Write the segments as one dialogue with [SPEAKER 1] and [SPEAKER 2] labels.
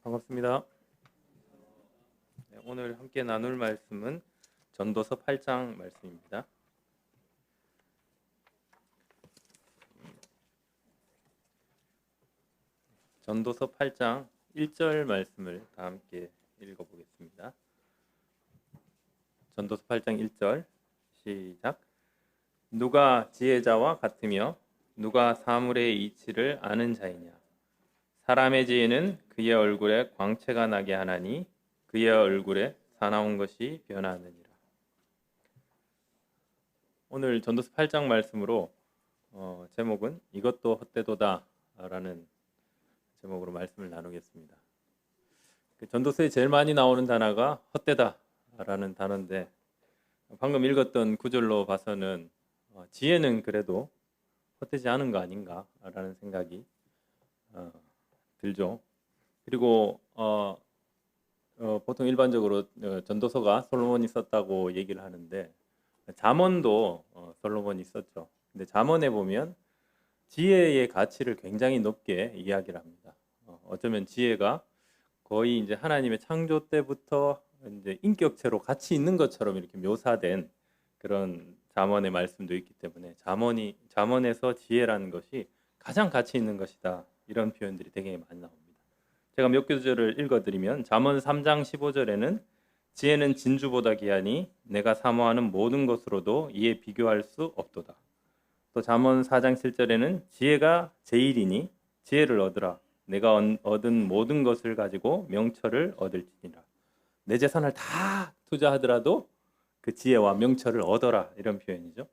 [SPEAKER 1] 반갑습니다. 네, 오늘 함께 나눌 말씀은 전도서 8장 말씀입니다. 전도서 8장 1절 말씀을 다 함께 읽어보겠습니다. 전도서 8장 1절 시작. 누가 지혜자와 같으며 누가 사물의 이치를 아는 자이냐. 사람의 지혜는 그의 얼굴에 광채가 나게 하나니 그의 얼굴에 사나운 것이 변하느니라. 오늘 전도서 8장 말씀으로 제목은 이것도 헛되도다 라는 제목으로 말씀을 나누겠습니다. 전도서에 제일 많이 나오는 단어가 헛되다 라는 단어인데, 방금 읽었던 구절로 봐서는 지혜는 그래도 헛되지 않은 거 아닌가 라는 생각이 들죠. 그리고 보통 일반적으로 전도서가 솔로몬이 썼다고 얘기를 하는데, 잠언도 솔로몬이 썼죠. 근데 잠언에 보면 지혜의 가치를 굉장히 높게 이야기를 합니다. 어쩌면 지혜가 거의 이제 하나님의 창조 때부터 이제 인격체로 같이 있는 것처럼 이렇게 묘사된 그런 잠언의 말씀도 있기 때문에 잠언에서 지혜라는 것이 가장 가치 있는 것이다, 이런 표현들이 되게 많이 나옵니다. 제가 몇 구절을 읽어드리면, 잠언 3장 15절에는 지혜는 진주보다 귀하니 내가 사모하는 모든 것으로도 이에 비교할 수 없도다. 또 잠언 4장 7절에는 지혜가 제일이니 지혜를 얻으라. 내가 얻은 모든 것을 가지고 명철을 얻을지니라. 내 재산을 다 투자하더라도 그 지혜와 명철을 얻어라, 이런 표현이죠.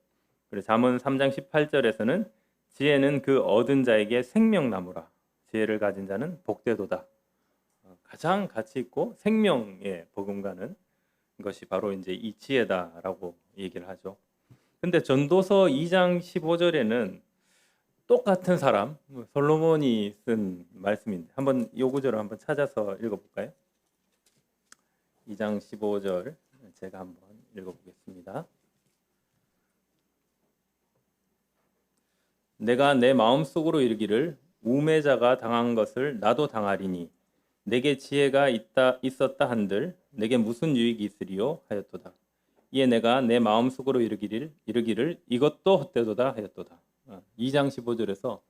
[SPEAKER 1] 그리고 잠언 3장 18절에서는 지혜는 그 얻은 자에게 생명나무라. 지혜를 가진 자는 복되도다. 가장 가치 있고 생명에 버금가는 것이 바로 이제 이 지혜다라고 얘기를 하죠. 근데 전도서 2장 15절에는 똑같은 사람, 솔로몬이 쓴 말씀인데, 한번 이 구절을 한번 찾아서 읽어볼까요? 2장 15절 제가 한번 읽어보겠습니다. 내가 내 마음속으로 이르기를 우매자가 당한 것을 나도 당하리니 내게 지혜가 있었다 한들 내게 무슨 유익이 있으리요 하였도다. 이에 내가 내 마음속으로 이르기를 이것도 헛되도다 하였도다. 2장 15절에서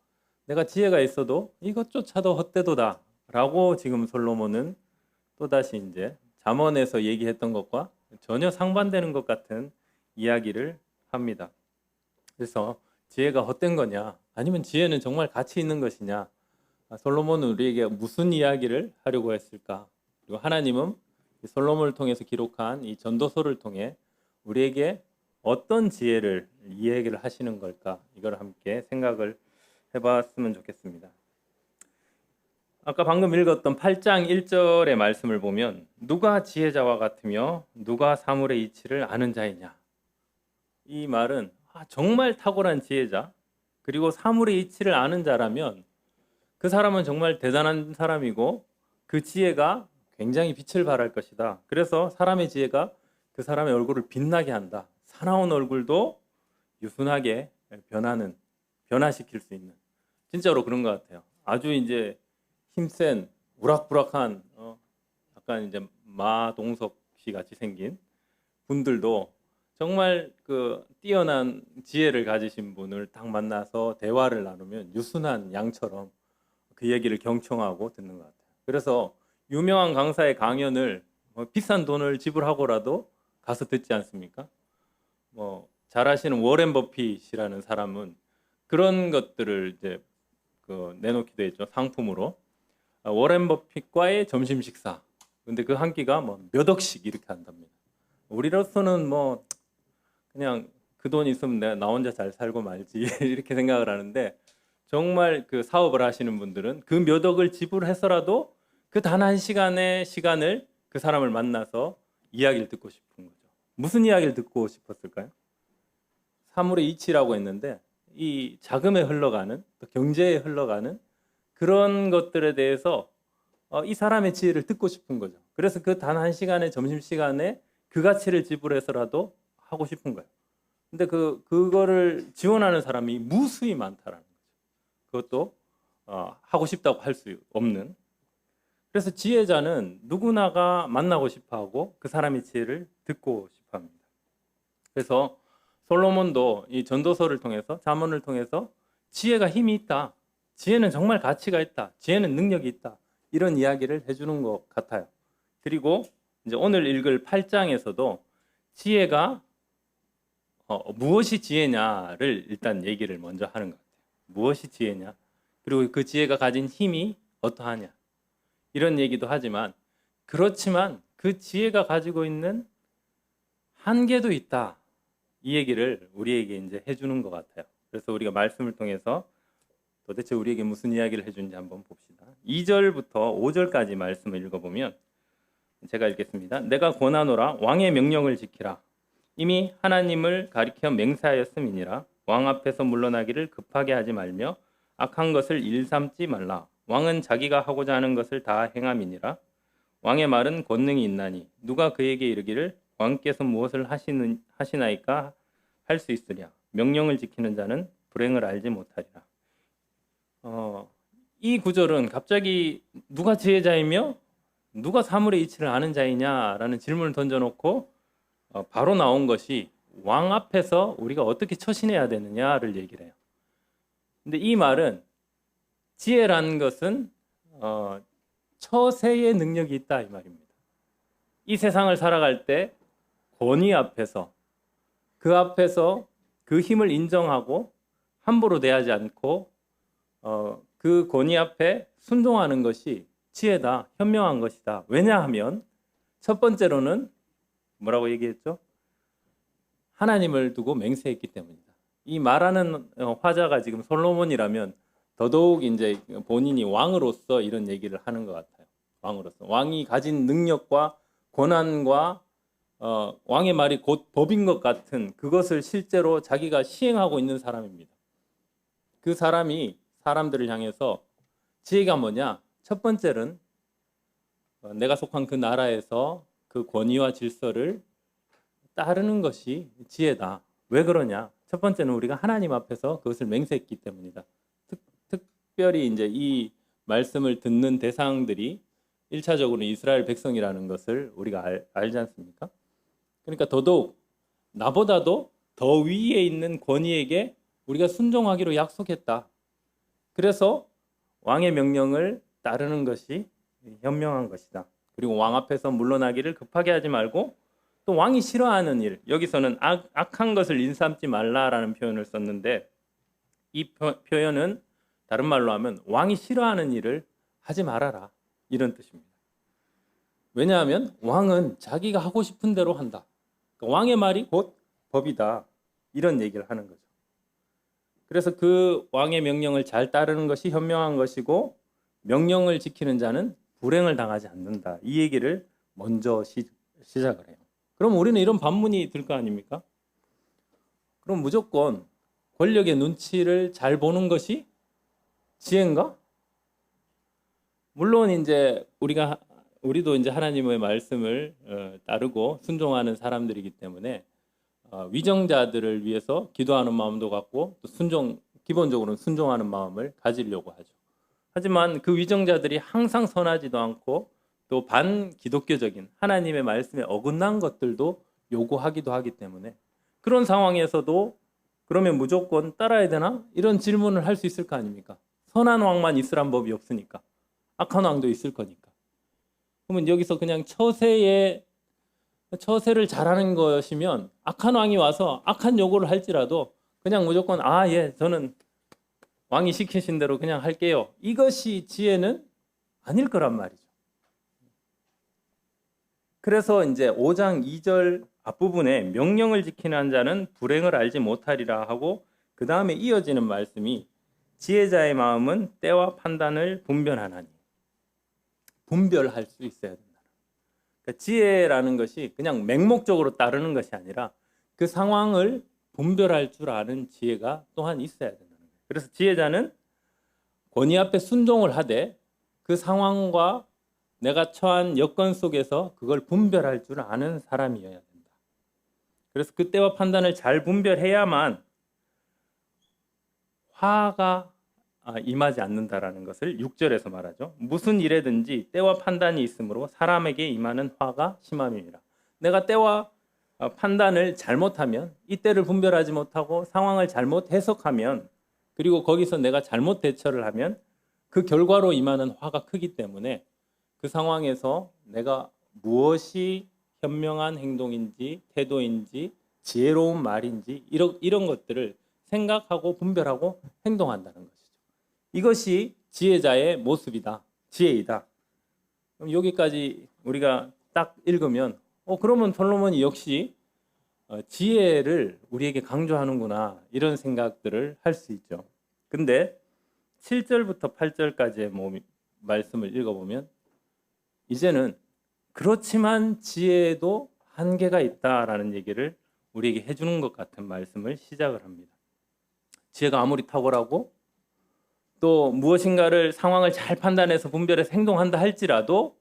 [SPEAKER 1] 내가 지혜가 있어도 이것조차도 헛되도다 라고 지금 솔로몬은 또다시 이제 잠언에서 얘기했던 것과 전혀 상반되는 것 같은 이야기를 합니다. 그래서 지혜가 헛된 거냐, 아니면 지혜는 정말 가치 있는 것이냐, 솔로몬은 우리에게 무슨 이야기를 하려고 했을까? 그리고 하나님은 솔로몬을 통해서 기록한 이 전도서를 통해 우리에게 어떤 지혜를 이야기를 하시는 걸까? 이걸 함께 생각을 해봤으면 좋겠습니다. 아까 방금 읽었던 8장 1절의 말씀을 보면 누가 지혜자와 같으며 누가 사물의 이치를 아는 자이냐, 이 말은 정말 탁월한 지혜자, 그리고 사물의 이치를 아는 자라면 그 사람은 정말 대단한 사람이고 그 지혜가 굉장히 빛을 발할 것이다. 그래서 사람의 지혜가 그 사람의 얼굴을 빛나게 한다. 사나운 얼굴도 유순하게 변화시킬 수 있는, 진짜로 그런 것 같아요. 아주 이제 힘센 우락부락한 약간 이제 마동석 씨 같이 생긴 분들도 정말 그 뛰어난 지혜를 가지신 분을 딱 만나서 대화를 나누면 유순한 양처럼 그 얘기를 경청하고 듣는 것 같아요. 그래서 유명한 강사의 강연을 비싼 돈을 지불하고라도 가서 듣지 않습니까? 잘 아시는 워렌 버핏이라는 사람은 그런 것들을 이제 내놓기도 했죠, 상품으로. 워렌 버핏과의 점심 식사. 근데 그 한 끼가 몇 억씩 이렇게 한답니다. 우리로서는 그냥 그 돈 있으면 내가 나 혼자 잘 살고 말지 이렇게 생각을 하는데, 정말 그 사업을 하시는 분들은 그 몇 억을 지불해서라도 그 단 한 시간의 시간을 그 사람을 만나서 이야기를 듣고 싶은 거죠. 무슨 이야기를 듣고 싶었을까요? 사물의 이치라고 했는데, 이 자금에 흘러가는, 또 경제에 흘러가는 그런 것들에 대해서 이 사람의 지혜를 듣고 싶은 거죠. 그래서 그 단 한 시간의 점심시간에 그 가치를 지불해서라도 하고 싶은 거예요. 근데 그거를 지원하는 사람이 무수히 많다라는 거죠. 그것도 하고 싶다고 할 수 없는. 그래서 지혜자는 누구나가 만나고 싶어하고 그 사람의 지혜를 듣고 싶어합니다. 그래서 솔로몬도 이 전도서를 통해서, 잠언을 통해서 지혜가 힘이 있다, 지혜는 정말 가치가 있다, 지혜는 능력이 있다, 이런 이야기를 해주는 것 같아요. 그리고 이제 오늘 읽을 8장에서도 지혜가 무엇이 지혜냐를 일단 얘기를 먼저 하는 것 같아요. 무엇이 지혜냐, 그리고 그 지혜가 가진 힘이 어떠하냐, 이런 얘기도 하지만, 그렇지만 그 지혜가 가지고 있는 한계도 있다, 이 얘기를 우리에게 이제 해주는 것 같아요. 그래서 우리가 말씀을 통해서 도대체 우리에게 무슨 이야기를 해주는지 한번 봅시다. 2절부터 5절까지 말씀을 읽어보면, 제가 읽겠습니다. 내가 권하노라, 왕의 명령을 지키라. 이미 하나님을 가리켜 맹세하였음이니라. 왕 앞에서 물러나기를 급하게 하지 말며 악한 것을 일삼지 말라. 왕은 자기가 하고자 하는 것을 다 행함이니라. 왕의 말은 권능이 있나니 누가 그에게 이르기를 왕께서 무엇을 하시나이까 할 수 있으랴. 명령을 지키는 자는 불행을 알지 못하리라. 이 구절은 갑자기 누가 지혜자이며 누가 사물의 이치를 아는 자이냐라는 질문을 던져놓고 바로 나온 것이 왕 앞에서 우리가 어떻게 처신해야 되느냐를 얘기를 해요. 근데 이 말은 지혜라는 것은 처세의 능력이 있다, 이 말입니다. 이 세상을 살아갈 때 권위 앞에서, 그 앞에서 그 힘을 인정하고 함부로 대하지 않고 그 권위 앞에 순종하는 것이 지혜다, 현명한 것이다. 왜냐하면 첫 번째로는 뭐라고 얘기했죠? 하나님을 두고 맹세했기 때문이다. 이 말하는 화자가 지금 솔로몬이라면 더더욱 이제 본인이 왕으로서 이런 얘기를 하는 것 같아요. 왕으로서 왕이 가진 능력과 권한과 왕의 말이 곧 법인 것 같은 그것을 실제로 자기가 시행하고 있는 사람입니다. 그 사람이 사람들을 향해서 지혜가 뭐냐? 첫 번째는 내가 속한 그 나라에서 그 권위와 질서를 따르는 것이 지혜다. 왜 그러냐? 첫 번째는 우리가 하나님 앞에서 그것을 맹세했기 때문이다. 특별히 이제 이 말씀을 듣는 대상들이 1차적으로 이스라엘 백성이라는 것을 우리가 알지 않습니까? 그러니까 더더욱 나보다도 더 위에 있는 권위에게 우리가 순종하기로 약속했다. 그래서 왕의 명령을 따르는 것이 현명한 것이다. 그리고 왕 앞에서 물러나기를 급하게 하지 말고, 또 왕이 싫어하는 일, 여기서는 악한 것을 인삼지 말라라는 표현을 썼는데, 이 표현은 다른 말로 하면 왕이 싫어하는 일을 하지 말아라, 이런 뜻입니다. 왜냐하면 왕은 자기가 하고 싶은 대로 한다. 그러니까 왕의 말이 곧 법이다, 이런 얘기를 하는 거죠. 그래서 그 왕의 명령을 잘 따르는 것이 현명한 것이고, 명령을 지키는 자는 불행을 당하지 않는다, 이 얘기를 먼저 시작을 해요. 그럼 우리는 이런 반문이 들 거 아닙니까? 그럼 무조건 권력의 눈치를 잘 보는 것이 지혜인가? 물론 이제 우리도 이제 하나님의 말씀을 따르고 순종하는 사람들이기 때문에 위정자들을 위해서 기도하는 마음도 갖고, 또 기본적으로는 순종하는 마음을 가지려고 하죠. 하지만 그 위정자들이 항상 선하지도 않고, 또 반기독교적인 하나님의 말씀에 어긋난 것들도 요구하기도 하기 때문에, 그런 상황에서도 그러면 무조건 따라야 되나? 이런 질문을 할 수 있을 거 아닙니까? 선한 왕만 있으란 법이 없으니까. 악한 왕도 있을 거니까. 그러면 여기서 그냥 처세를 잘하는 것이면, 악한 왕이 와서 악한 요구를 할지라도 그냥 무조건 예, 저는 왕이 시키신 대로 그냥 할게요, 이것이 지혜는 아닐 거란 말이죠. 그래서 이제 5장 2절 앞부분에 명령을 지키는 자는 불행을 알지 못하리라 하고, 그 다음에 이어지는 말씀이 지혜자의 마음은 때와 판단을 분별하나니, 분별할 수 있어야 된다. 그러니까 지혜라는 것이 그냥 맹목적으로 따르는 것이 아니라 그 상황을 분별할 줄 아는 지혜가 또한 있어야 된다는 거예요. 그래서 지혜자는 권위 앞에 순종을 하되 그 상황과 내가 처한 여건 속에서 그걸 분별할 줄 아는 사람이어야 된다. 그래서 그때와 판단을 잘 분별해야만 화가 임하지 않는다라는 것을 6절에서 말하죠. 무슨 일에든지 때와 판단이 있으므로 사람에게 임하는 화가 심함이니라. 내가 때와 판단을 잘못하면, 이 때를 분별하지 못하고 상황을 잘못 해석하면, 그리고 거기서 내가 잘못 대처를 하면 그 결과로 임하는 화가 크기 때문에 그 상황에서 내가 무엇이 현명한 행동인지 태도인지 지혜로운 말인지 이런 것들을 생각하고 분별하고 행동한다는 것이죠. 이것이 지혜자의 모습이다. 지혜이다. 그럼 여기까지 우리가 딱 읽으면 그러면 솔로몬이 역시 지혜를 우리에게 강조하는구나, 이런 생각들을 할 수 있죠. 근데 7절부터 8절까지의 말씀을 읽어보면 이제는 그렇지만 지혜에도 한계가 있다라는 얘기를 우리에게 해주는 것 같은 말씀을 시작을 합니다. 지혜가 아무리 탁월하고 또 무엇인가를 상황을 잘 판단해서 분별해서 행동한다 할지라도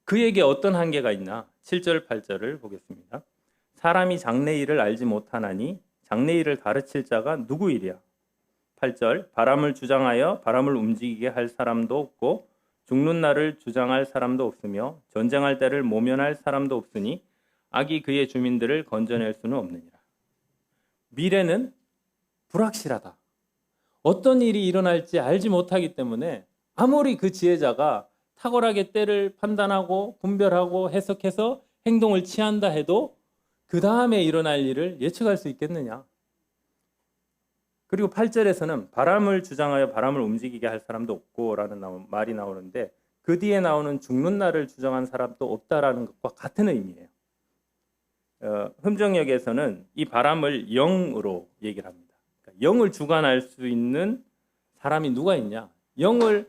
[SPEAKER 1] 그에게 어떤 한계가 있나? 7절 8절을 보겠습니다. 사람이 장래일을 알지 못하나니 장래일을 가르칠 자가 누구이랴? 8절 바람을 주장하여 바람을 움직이게 할 사람도 없고 죽는 날을 주장할 사람도 없으며 전쟁할 때를 모면할 사람도 없으니 악이 그의 주민들을 건져낼 수는 없느니라. 미래는 불확실하다. 어떤 일이 일어날지 알지 못하기 때문에 아무리 그 지혜자가 탁월하게 때를 판단하고 분별하고 해석해서 행동을 취한다 해도 그 다음에 일어날 일을 예측할 수 있겠느냐. 그리고 8절에서는 바람을 주장하여 바람을 움직이게 할 사람도 없고 라는 말이 나오는데 그 뒤에 나오는 죽는 날을 주장한 사람도 없다라는 것과 같은 의미예요. 흠정역에서는 이 바람을 영으로 얘기를 합니다. 그러니까 영을 주관할 수 있는 사람이 누가 있냐? 영을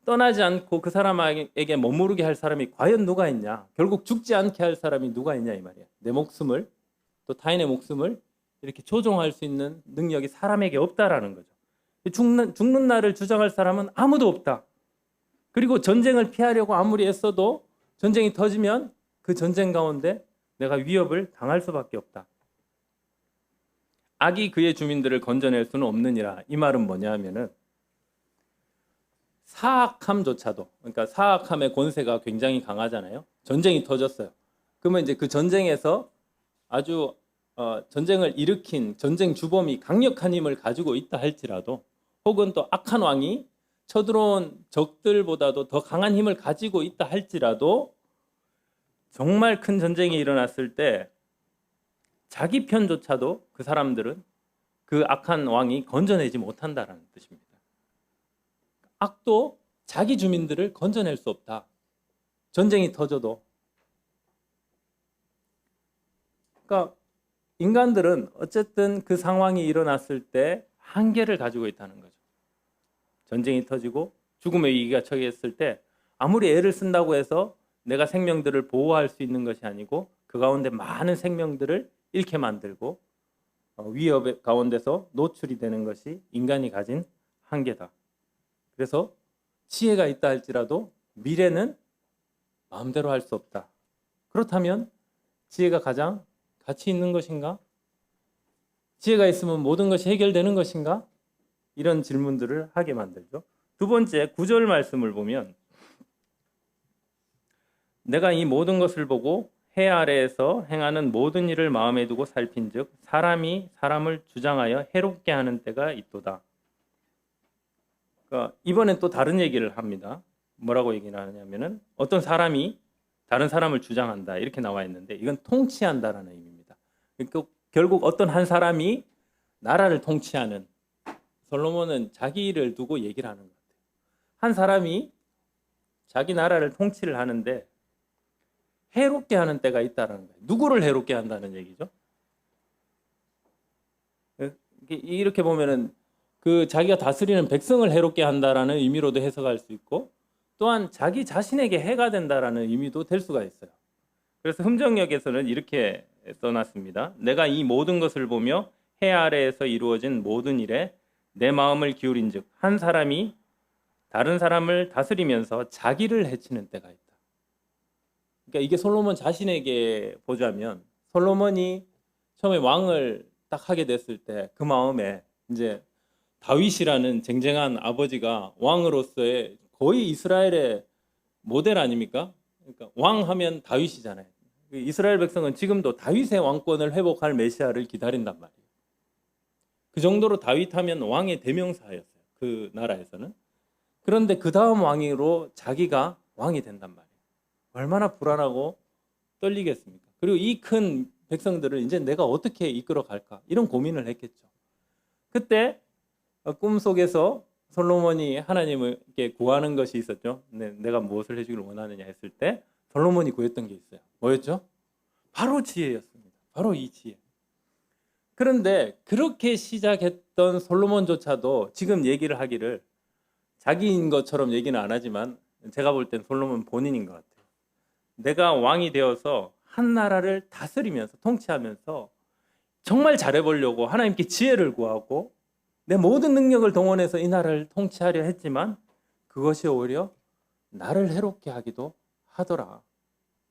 [SPEAKER 1] 떠나지 않고 그 사람에게 머무르게 할 사람이 과연 누가 있냐? 결국 죽지 않게 할 사람이 누가 있냐 이 말이에요. 내 목숨을, 또 타인의 목숨을 이렇게 조종할 수 있는 능력이 사람에게 없다라는 거죠. 죽는 날을 주장할 사람은 아무도 없다. 그리고 전쟁을 피하려고 아무리 애써도 전쟁이 터지면 그 전쟁 가운데 내가 위협을 당할 수밖에 없다. 악이 그의 주민들을 건져낼 수는 없느니라. 이 말은 뭐냐 하면은 사악함조차도, 그러니까 사악함의 권세가 굉장히 강하잖아요. 전쟁이 터졌어요. 그러면 이제 그 전쟁에서 아주 전쟁을 일으킨 전쟁 주범이 강력한 힘을 가지고 있다 할지라도, 혹은 또 악한 왕이 쳐들어온 적들보다도 더 강한 힘을 가지고 있다 할지라도 정말 큰 전쟁이 일어났을 때 자기 편조차도 그 사람들은 그 악한 왕이 건져내지 못한다라는 뜻입니다. 악도 자기 주민들을 건져낼 수 없다. 전쟁이 터져도. 그러니까 인간들은 어쨌든 그 상황이 일어났을 때 한계를 가지고 있다는 거죠. 전쟁이 터지고 죽음의 위기가 처했을 때 아무리 애를 쓴다고 해서 내가 생명들을 보호할 수 있는 것이 아니고 그 가운데 많은 생명들을 잃게 만들고 위협 가운데서 노출이 되는 것이 인간이 가진 한계다. 그래서 지혜가 있다 할지라도 미래는 마음대로 할 수 없다. 그렇다면 지혜가 가장 가치 있는 것인가? 지혜가 있으면 모든 것이 해결되는 것인가? 이런 질문들을 하게 만들죠. 두 번째 9절 말씀을 보면 내가 이 모든 것을 보고 해 아래에서 행하는 모든 일을 마음에 두고 살핀즉 사람이 사람을 주장하여 해롭게 하는 때가 있도다. 그러니까 이번엔 또 다른 얘기를 합니다. 뭐라고 얘기를 하냐면은 어떤 사람이 다른 사람을 주장한다 이렇게 나와 있는데 이건 통치한다라는 의미입니다. 그러니까 결국 어떤 한 사람이 나라를 통치하는, 솔로몬은 자기를 두고 얘기를 하는 것 같아요. 한 사람이 자기 나라를 통치를 하는데 해롭게 하는 때가 있다는 거예요. 누구를 해롭게 한다는 얘기죠? 이렇게 보면은 그 자기가 다스리는 백성을 해롭게 한다라는 의미로도 해석할 수 있고, 또한 자기 자신에게 해가 된다라는 의미도 될 수가 있어요. 그래서 흠정역에서는 이렇게 써놨습니다. 내가 이 모든 것을 보며 해 아래에서 이루어진 모든 일에 내 마음을 기울인즉 한 사람이 다른 사람을 다스리면서 자기를 해치는 때가 있다. 그러니까 이게 솔로몬 자신에게 보자면, 솔로몬이 처음에 왕을 딱 하게 됐을 때 그 마음에 이제 다윗이라는 쟁쟁한 아버지가 왕으로서의 거의 이스라엘의 모델 아닙니까? 그러니까 왕하면 다윗이잖아요. 이스라엘 백성은 지금도 다윗의 왕권을 회복할 메시아를 기다린단 말이에요. 그 정도로 다윗하면 왕의 대명사였어요. 그 나라에서는. 그런데 그 다음 왕으로 자기가 왕이 된단 말이에요. 얼마나 불안하고 떨리겠습니까? 그리고 이 큰 백성들을 이제 내가 어떻게 이끌어 갈까? 이런 고민을 했겠죠. 그때 꿈속에서 솔로몬이 하나님께 구하는 것이 있었죠. 내가 무엇을 해주기를 원하느냐 했을 때 솔로몬이 구했던 게 있어요. 뭐였죠? 바로 지혜였습니다. 바로 이 지혜. 그런데 그렇게 시작했던 솔로몬조차도 지금 얘기를 하기를 자기인 것처럼 얘기는 안 하지만 제가 볼 땐 솔로몬 본인인 것 같아요. 내가 왕이 되어서 한 나라를 다스리면서 통치하면서 정말 잘해보려고 하나님께 지혜를 구하고 내 모든 능력을 동원해서 이 나라를 통치하려 했지만 그것이 오히려 나를 해롭게 하기도 하더라.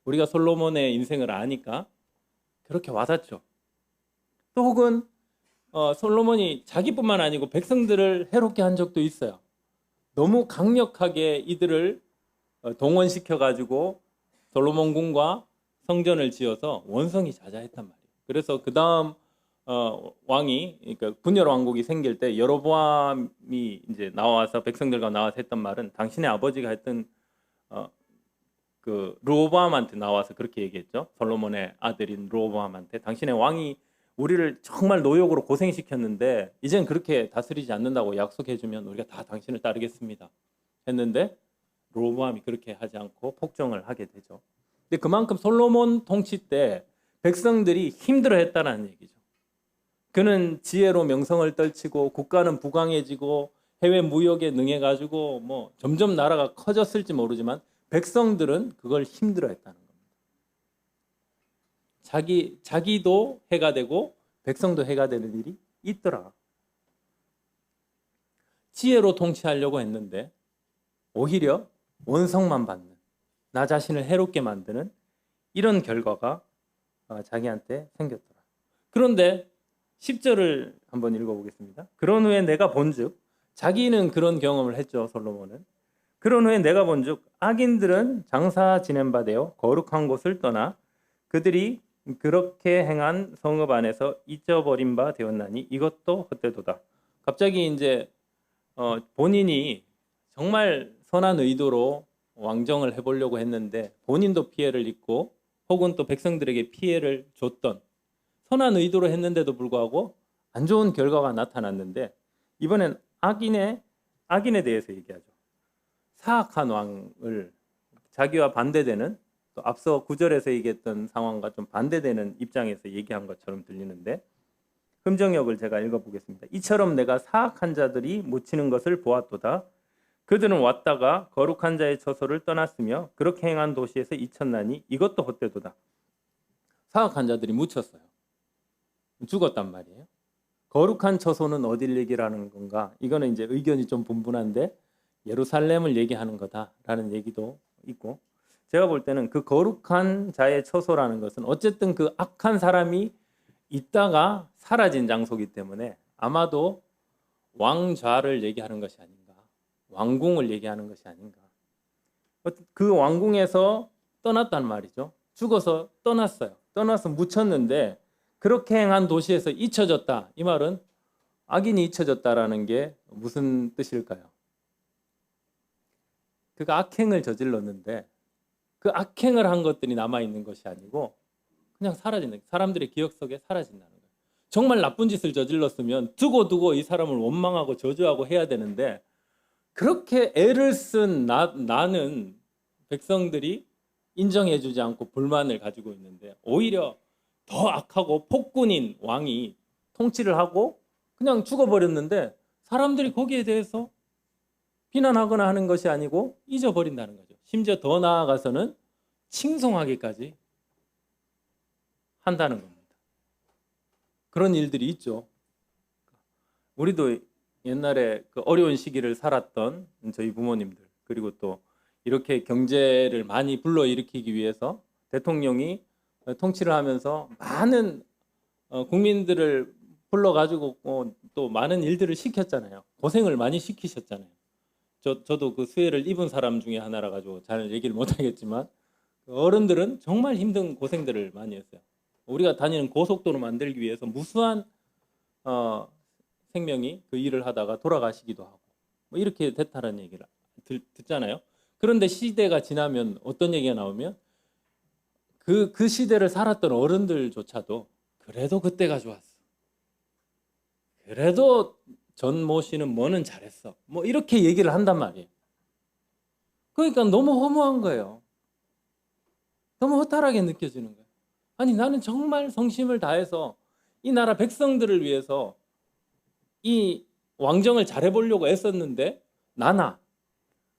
[SPEAKER 1] 우리가 솔로몬의 인생을 아니까 그렇게 와닿죠. 또 혹은 솔로몬이 자기뿐만 아니고 백성들을 해롭게 한 적도 있어요. 너무 강력하게 이들을 동원시켜가지고 솔로몬 궁과 성전을 지어서 원성이 자자했단 말이에요. 그래서 그 다음 왕이, 그러니까 분열 왕국이 생길 때 여로보암이 이제 나와서 백성들과 나와서 했던 말은 당신의 아버지가 했던 그 르호보암한테 나와서 그렇게 얘기했죠. 솔로몬의 아들인 르호보암한테 당신의 왕이 우리를 정말 노역으로 고생시켰는데 이젠 그렇게 다스리지 않는다고 약속해주면 우리가 다 당신을 따르겠습니다 했는데 르호보암이 그렇게 하지 않고 폭정을 하게 되죠. 근데 그만큼 솔로몬 통치 때 백성들이 힘들어했다는 얘기죠. 그는 지혜로 명성을 떨치고 국가는 부강해지고 해외 무역에 능해가지고 뭐 점점 나라가 커졌을지 모르지만 백성들은 그걸 힘들어했다는 겁니다. 자기도 해가 되고 백성도 해가 되는 일이 있더라. 지혜로 통치하려고 했는데 오히려 원성만 받는, 나 자신을 해롭게 만드는 이런 결과가 자기한테 생겼더라. 그런데 10절을 한번 읽어보겠습니다. 그런 후에 내가 본즉, 자기는 그런 경험을 했죠. 솔로몬은. 그런 후에 내가 본즉 악인들은 장사 지낸 바 되어 거룩한 곳을 떠나 그들이 그렇게 행한 성읍 안에서 잊어버린 바 되었나니 이것도 헛되도다. 갑자기 이제 본인이 정말 선한 의도로 왕정을 해보려고 했는데 본인도 피해를 입고 혹은 또 백성들에게 피해를 줬던 선한 의도로 했는데도 불구하고 안 좋은 결과가 나타났는데 이번엔 악인에 대해서 얘기하죠. 사악한 왕을 자기와 반대되는 또 앞서 9절에서 얘기했던 상황과 좀 반대되는 입장에서 얘기한 것처럼 들리는데 금정역을 제가 읽어보겠습니다. 이처럼 내가 사악한 자들이 묻히는 것을 보았도다. 그들은 왔다가 거룩한 자의 처소를 떠났으며 그렇게 행한 도시에서 잊혔나니 이것도 헛되도다. 사악한 자들이 묻혔어요. 죽었단 말이에요. 거룩한 처소는 어딜 얘기하는 건가? 이거는 이제 의견이 좀 분분한데 예루살렘을 얘기하는 거다라는 얘기도 있고 제가 볼 때는 그 거룩한 자의 처소라는 것은 어쨌든 그 악한 사람이 있다가 사라진 장소이기 때문에 아마도 왕좌를 얘기하는 것이 아닌가, 왕궁을 얘기하는 것이 아닌가. 그 왕궁에서 떠났단 말이죠. 죽어서 떠났어요. 떠나서 묻혔는데 그렇게 행한 도시에서 잊혀졌다. 이 말은 악인이 잊혀졌다라는 게 무슨 뜻일까요? 그가 악행을 저질렀는데 그 악행을 한 것들이 남아있는 것이 아니고 그냥 사라지는, 사람들의 기억 속에 사라진다는 거예요. 정말 나쁜 짓을 저질렀으면 두고두고 이 사람을 원망하고 저주하고 해야 되는데 그렇게 애를 쓴 나는 백성들이 인정해주지 않고 불만을 가지고 있는데 오히려 더 악하고 폭군인 왕이 통치를 하고 그냥 죽어버렸는데 사람들이 거기에 대해서 비난하거나 하는 것이 아니고 잊어버린다는 거죠. 심지어 더 나아가서는 칭송하기까지 한다는 겁니다. 그런 일들이 있죠. 우리도 옛날에 그 어려운 시기를 살았던 저희 부모님들 그리고 또 이렇게 경제를 많이 불러일으키기 위해서 대통령이 통치를 하면서 많은 국민들을 불러가지고 또 많은 일들을 시켰잖아요. 고생을 많이 시키셨잖아요. 저도 그 수혜를 입은 사람 중에 하나라 가지고 잘 얘기를 못하겠지만 어른들은 정말 힘든 고생들을 많이 했어요. 우리가 다니는 고속도로 만들기 위해서 무수한 생명이 그 일을 하다가 돌아가시기도 하고 뭐 이렇게 됐다는 얘기를 듣잖아요. 그런데 시대가 지나면 어떤 얘기가 나오면 그 시대를 살았던 어른들조차도 그래도 그때가 좋았어. 그래도 전모 씨는 뭐는 잘했어. 뭐 이렇게 얘기를 한단 말이에요. 그러니까 너무 허무한 거예요. 너무 허탈하게 느껴지는 거예요. 아니 나는 정말 성심을 다해서 이 나라 백성들을 위해서 이 왕정을 잘해보려고 애썼는데 나나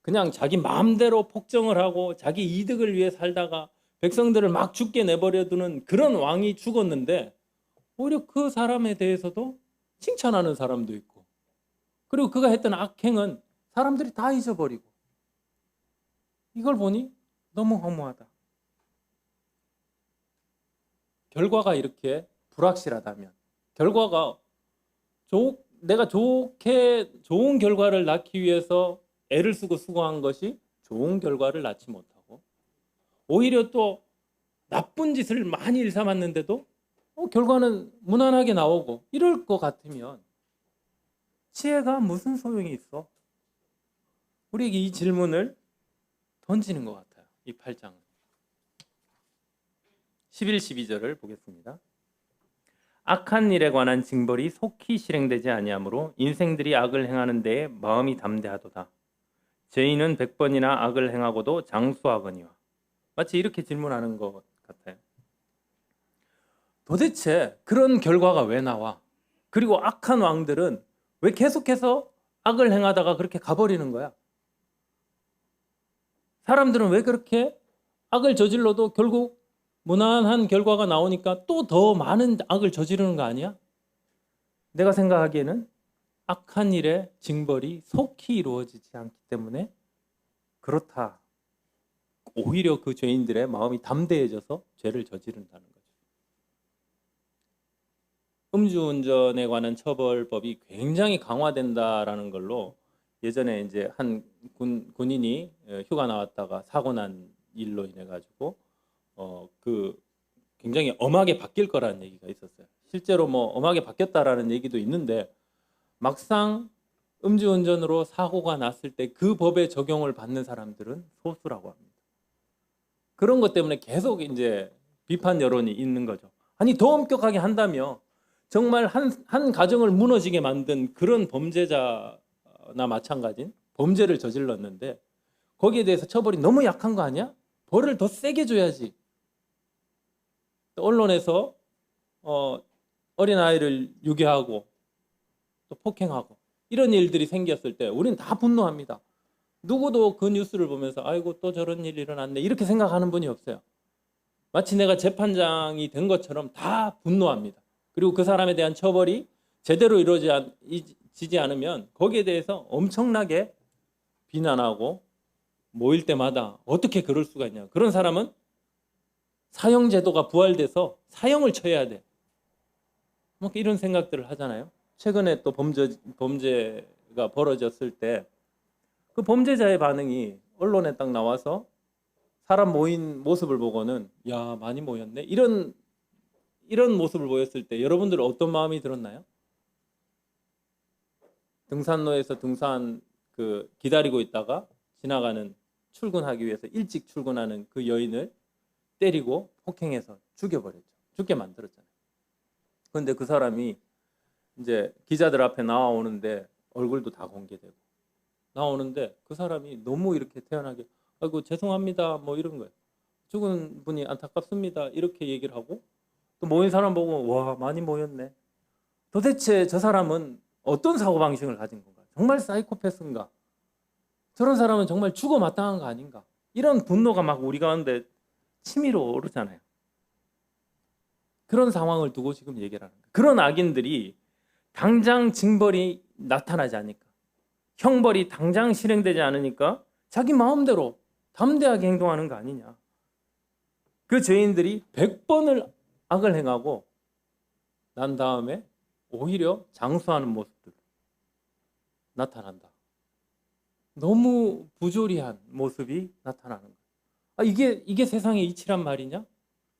[SPEAKER 1] 그냥 자기 마음대로 폭정을 하고 자기 이득을 위해 살다가 백성들을 막 죽게 내버려두는 그런 왕이 죽었는데 오히려 그 사람에 대해서도 칭찬하는 사람도 있고 그리고 그가 했던 악행은 사람들이 다 잊어버리고 이걸 보니 너무 허무하다. 결과가 이렇게 불확실하다면 결과가 내가 좋은 결과를 낳기 위해서 애를 쓰고 수고한 것이 좋은 결과를 낳지 못하고 오히려 또 나쁜 짓을 많이 일삼았는데도 결과는 무난하게 나오고 이럴 것 같으면 지혜가 무슨 소용이 있어? 우리에게 이 질문을 던지는 것 같아요. 이 8장은. 11, 12절을 보겠습니다. 악한 일에 관한 징벌이 속히 실행되지 아니하므로 인생들이 악을 행하는 데에 마음이 담대하도다. 죄인은 100번이나 악을 행하고도 장수하거니와. 마치 이렇게 질문하는 것 같아요. 도대체 그런 결과가 왜 나와? 그리고 악한 왕들은 왜 계속해서 악을 행하다가 그렇게 가버리는 거야? 사람들은 왜 그렇게 악을 저질러도 결국 무난한 결과가 나오니까 또 더 많은 악을 저지르는 거 아니야? 내가 생각하기에는 악한 일의 징벌이 속히 이루어지지 않기 때문에 그렇다. 오히려 그 죄인들의 마음이 담대해져서 죄를 저지른다는 거죠. 음주운전에 관한 처벌법이 굉장히 강화된다라는 걸로 예전에 이제 한 군인이 휴가 나왔다가 사고 난 일로 인해 가지고 그 굉장히 엄하게 바뀔 거라는 얘기가 있었어요. 실제로 뭐 엄하게 바뀌었다라는 얘기도 있는데 막상 음주운전으로 사고가 났을 때 그 법의 적용을 받는 사람들은 소수라고 합니다. 그런 것 때문에 계속 이제 비판 여론이 있는 거죠. 아니 더 엄격하게 한다며 정말 한 가정을 무너지게 만든 그런 범죄자나 마찬가지인 범죄를 저질렀는데 거기에 대해서 처벌이 너무 약한 거 아니야? 벌을 더 세게 줘야지. 언론에서 어린아이를 유괴하고 또 폭행하고 이런 일들이 생겼을 때 우리는 다 분노합니다. 누구도 그 뉴스를 보면서 아이고 또 저런 일이 일어났네 이렇게 생각하는 분이 없어요. 마치 내가 재판장이 된 것처럼 다 분노합니다. 그리고 그 사람에 대한 처벌이 제대로 이루어지지 않으면 거기에 대해서 엄청나게 비난하고 모일 때마다 어떻게 그럴 수가 있냐. 그런 사람은 사형제도가 부활돼서 사형을 쳐야 돼. 뭐 이런 생각들을 하잖아요. 최근에 또 범죄가 벌어졌을 때 그 범죄자의 반응이 언론에 딱 나와서 사람 모인 모습을 보고는 야 많이 모였네 이런 모습을 보였을 때 여러분들은 어떤 마음이 들었나요? 등산로에서 등산 기다리고 있다가 지나가는 출근하기 위해서 일찍 출근하는 그 여인을 때리고 폭행해서 죽여버렸죠. 죽게 만들었잖아요. 그런데 그 사람이 이제 기자들 앞에 나오는데 얼굴도 다 공개되고 나오는데 그 사람이 너무 이렇게 태연하게 아이고 죄송합니다 뭐 이런 거예요. 죽은 분이 안타깝습니다 이렇게 얘기를 하고 또 모인 사람 보고 와 많이 모였네. 도대체 저 사람은 어떤 사고방식을 가진 건가? 정말 사이코패스인가? 저런 사람은 정말 죽어 마땅한 거 아닌가? 이런 분노가 막 우리 가운데 치밀어 오르잖아요. 그런 상황을 두고 지금 얘기를 하는 거예요. 그런 악인들이 당장 징벌이 나타나지 않으니까 형벌이 당장 실행되지 않으니까 자기 마음대로 담대하게 행동하는 거 아니냐. 그 죄인들이 100번을 악을 행하고 난 다음에 오히려 장수하는 모습들 나타난다. 너무 부조리한 모습이 나타나는 거예요. 아, 이게 세상의 이치란 말이냐?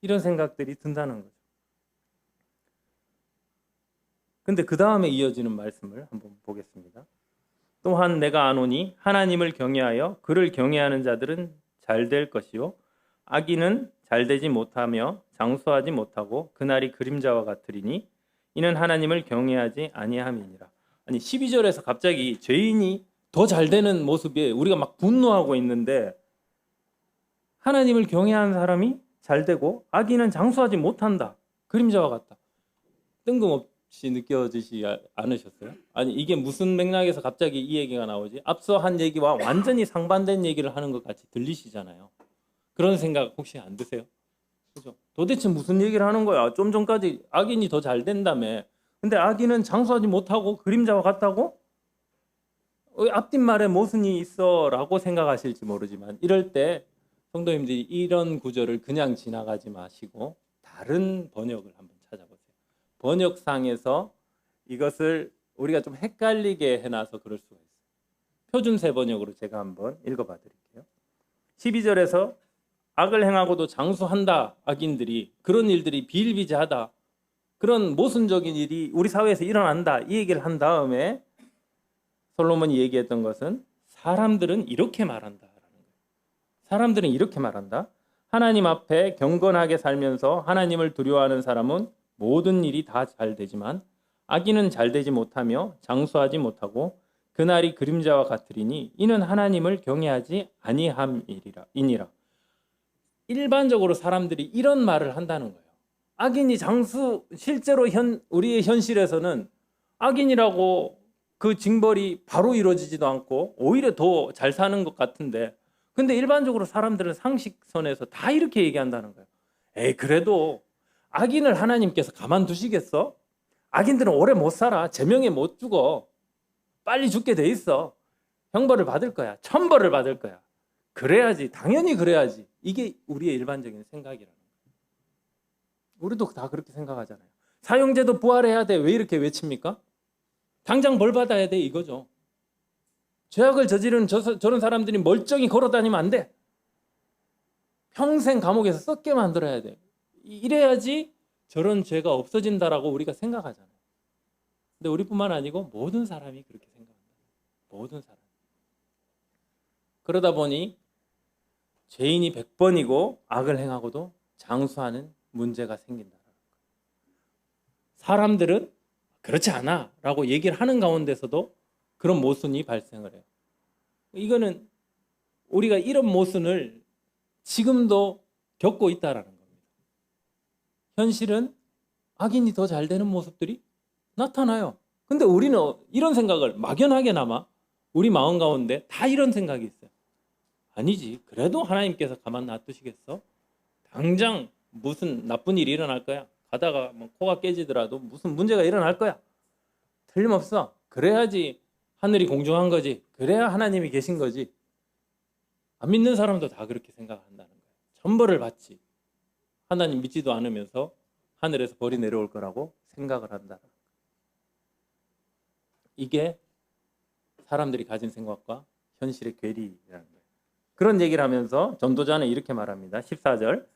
[SPEAKER 1] 이런 생각들이 든다는 거죠. 근데 그 다음에 이어지는 말씀을 한번 보겠습니다. 또한 내가 아노니 하나님을 경외하여 그를 경외하는 자들은 잘 될 것이요 악인은 잘되지 못하며 장수하지 못하고 그날이 그림자와 같으리니 이는 하나님을 경외하지 아니함이니라. 아니 12절에서 갑자기 죄인이 더 잘되는 모습에 우리가 막 분노하고 있는데 하나님을 경외하는 사람이 잘되고 악인은 장수하지 못한다. 그림자와 같다. 뜬금없이 느껴지지 않으셨어요? 아니 이게 무슨 맥락에서 갑자기 이 얘기가 나오지? 앞서 한 얘기와 완전히 상반된 얘기를 하는 것 같이 들리시잖아요. 그런 생각 혹시 안 드세요? 그죠? 도대체 무슨 얘기를 하는 거야? 좀 전까지 악인이 더 잘 된다며. 근데 악인은 장수하지 못하고 그림자와 같다고? 앞뒷말에 모순이 있어 라고 생각하실지 모르지만 이럴 때 성도님들이 이런 구절을 그냥 지나가지 마시고 다른 번역을 한번 찾아보세요. 번역상에서 이것을 우리가 좀 헷갈리게 해놔서 그럴 수가 있어요. 표준세 번역으로 제가 한번 읽어봐 드릴게요. 12절에서 악을 행하고도 장수한다. 악인들이 그런 일들이 비일비재하다. 그런 모순적인 일이 우리 사회에서 일어난다. 이 얘기를 한 다음에 솔로몬이 얘기했던 것은 사람들은 이렇게 말한다라는 거예요. 사람들은 이렇게 말한다. 하나님 앞에 경건하게 살면서 하나님을 두려워하는 사람은 모든 일이 다 잘 되지만 악인은 잘 되지 못하며 장수하지 못하고 그날이 그림자와 같으리니 이는 하나님을 경외하지 아니함이니라. 일반적으로 사람들이 이런 말을 한다는 거예요. 악인이 장수, 실제로 우리의 현실에서는 악인이라고 그 징벌이 바로 이루어지지도 않고 오히려 더 잘 사는 것 같은데 근데 일반적으로 사람들은 상식선에서 다 이렇게 얘기한다는 거예요. 에이 그래도 악인을 하나님께서 가만두시겠어? 악인들은 오래 못 살아. 제명에 못 죽어. 빨리 죽게 돼 있어. 형벌을 받을 거야. 천벌을 받을 거야. 그래야지. 당연히 그래야지. 이게 우리의 일반적인 생각이라는 거예요. 우리도 다 그렇게 생각하잖아요. 사형제도 부활해야 돼. 왜 이렇게 외칩니까? 당장 벌 받아야 돼 이거죠. 죄악을 저지르는 저런 사람들이 멀쩡히 걸어다니면 안 돼. 평생 감옥에서 썩게 만들어야 돼. 이래야지 저런 죄가 없어진다라고 우리가 생각하잖아요. 근데 우리뿐만 아니고 모든 사람이 그렇게 생각합니다. 모든 사람. 그러다 보니 죄인이 100번이고 악을 행하고도 장수하는 문제가 생긴다. 사람들은 그렇지 않아 라고 얘기를 하는 가운데서도 그런 모순이 발생을 해요. 이거는 우리가 이런 모순을 지금도 겪고 있다라는 겁니다. 현실은 악인이 더 잘 되는 모습들이 나타나요. 근데 우리는 이런 생각을 막연하게나마 우리 마음 가운데 다 이런 생각이 있어요. 아니지. 그래도 하나님께서 가만 놔두시겠어? 당장 무슨 나쁜 일이 일어날 거야. 가다가 뭐 코가 깨지더라도 무슨 문제가 일어날 거야. 틀림없어. 그래야지 하늘이 공정한 거지. 그래야 하나님이 계신 거지. 안 믿는 사람도 다 그렇게 생각한다는 거예요. 천벌을 받지. 하나님 믿지도 않으면서 하늘에서 벌이 내려올 거라고 생각을 한다. 이게 사람들이 가진 생각과 현실의 괴리라는 거예요. 그런 얘기를 하면서 전도자는 이렇게 말합니다. 14절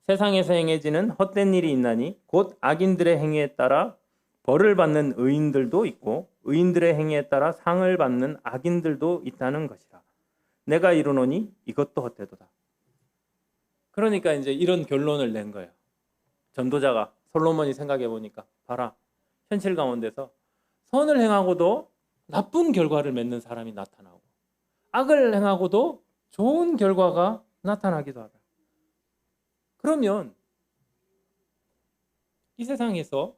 [SPEAKER 1] 세상에서 행해지는 헛된 일이 있나니 곧 악인들의 행위에 따라 벌을 받는 의인들도 있고 의인들의 행위에 따라 상을 받는 악인들도 있다는 것이라. 내가 이르노니 이것도 헛되도다. 그러니까 이제 이런 결론을 낸 거예요. 전도자가 솔로몬이 생각해 보니까 봐라. 현실 가운데서 선을 행하고도 나쁜 결과를 맺는 사람이 나타나고 악을 행하고도 좋은 결과가 나타나기도 하다. 그러면 이 세상에서